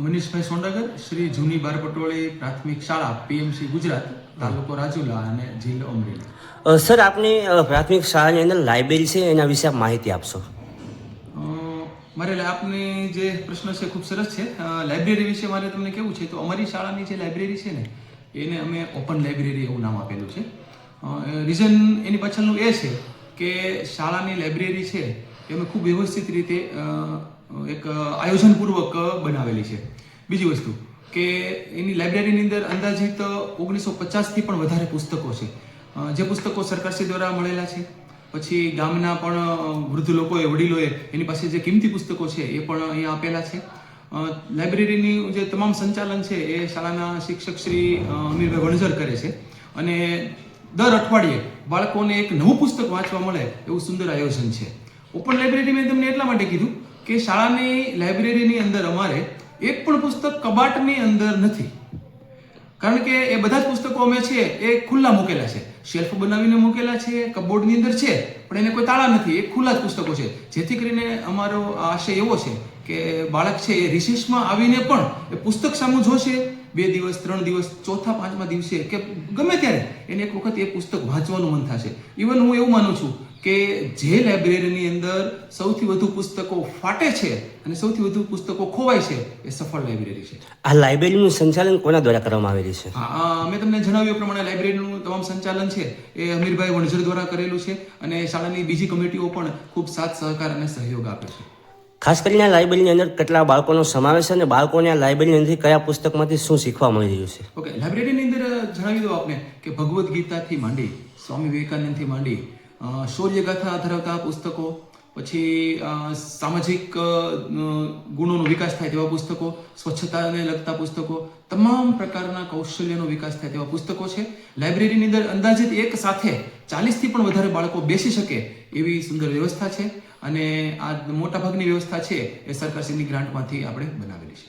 મનીષભાઈ સોંડાગર, શ્રી જૂની બારપટોળી પ્રાથમિક શાળા, પીએમસી ગુજરાત, તાલુકો રાજુલા અને જિલ્લો અમરેલી. સર, આપની પ્રાથમિક શાળાની અંદર લાઇબ્રેરી છે, એના વિશે આપ માહિતી આપશો. મારે આપની જે પ્રશ્ન છે ખૂબ સરસ છે. લાઇબ્રેરી વિશે મારે તમને કેવું છે તો અમારી શાળાની જે લાઇબ્રેરી છે ને એને અમે ઓપન લાઇબ્રેરી એવું નામ આપેલું છે. રીઝન એની પાછળનું એ છે કે શાળાની લાઇબ્રેરી છે એ અમે ખૂબ વ્યવસ્થિત રીતે એક આયોજનપૂર્વક બનાવેલી છે. બીજી વસ્તુ કે એની લાઇબ્રેરીની અંદર અંદાજિત 1950થી પણ વધારે પુસ્તકો છે, જે પુસ્તકો સરકારશ્રી દ્વારા મળેલા છે. પછી ગામના પણ વૃદ્ધ લોકોએ, વડીલોએ એની પાસે જે કિંમતી પુસ્તકો છે એ પણ અહીંયા આપેલા છે. લાઇબ્રેરીની જે તમામ સંચાલન છે એ શાળાના શિક્ષક શ્રી અમીરભાઈ વણઝર કરે છે અને દર અઠવાડિયે બાળકોને એક નવું પુસ્તક વાંચવા મળે એવું સુંદર આયોજન છે. ઓપન લાઇબ્રેરી મેં તમને એટલા માટે કીધું કે શાળાની લાઇબ્રેરીની અંદર અમારે એક પણ પુસ્તક કબાટની અંદર નથી, કારણ કે એ બધા જ પુસ્તકો અમે છે એ ખુલ્લા મૂકેલા છે, શેલ્ફ બનાવીને મૂકેલા છે, કબોર્ડની અંદર છે પણ એને કોઈ તાળા નથી, એ ખુલ્લા જ પુસ્તકો છે. જેથી કરીને અમારો આશય એવો છે કે બાળક છે એ રિસેસમાં આવીને પણ એ પુસ્તક સામું જોશે, 2 દિવસ 3 દિવસ, ચોથા 5મા દિવસે કે ગમે ત્યારે એને એક વખત એ પુસ્તક વાંચવાનું મન થશે. ઇવન હું એવું માનું છું કે જે લાઇબ્રેરીની અંદર સૌથી વધુ પુસ્તકો ફાટે છે અને સૌથી વધુ પુસ્તકો ખોવાય છે એ સફળ લાઇબ્રેરી છે. આ લાઇબ્રેરીનું સંચાલન કોના દ્વારા કરવામાં આવેલું છે? મેં તમને જણાવ્યું પ્રમાણે લાઇબ્રેરીનું તમામ સંચાલન છે એ અમીરભાઈ વણઝર દ્વારા કરેલું છે અને શાળાની બીજી કમિટીઓ પણ ખૂબ સાથ સહકાર અને સહયોગ આપે છે. ખાસ કરીને આ લાઇબ્રેરીની અંદર કેટલા બાળકોનો સમાવેશ છે અને બાળકોને આ લાઇબ્રેરીની અંદર કયા પુસ્તકમાંથી શું શીખવા મળી રહ્યું છે? ઓકે, લાઇબ્રેરીની અંદર જણાવી દઉં આપને કે ભગવદ્ ગીતાથી માંડી, સ્વામી વિવેકાનંદથી માંડી, શૌર્યગાથા ધરાવતા પુસ્તકો, પછી સામાજિક ગુણોનો વિકાસ થાય તેવા પુસ્તકો, સ્વચ્છતાને લગતા પુસ્તકો, તમામ પ્રકારના કૌશલ્યનો વિકાસ થાય તેવા પુસ્તકો છે. લાઇબ્રેરીની અંદર અંદાજિત એક સાથે 40થી પણ વધારે બાળકો બેસી શકે એવી સુંદર વ્યવસ્થા છે અને આ મોટાભાગની વ્યવસ્થા છે એ સરકારશ્રીની ગ્રાન્ટમાંથી આપણે બનાવેલી છે.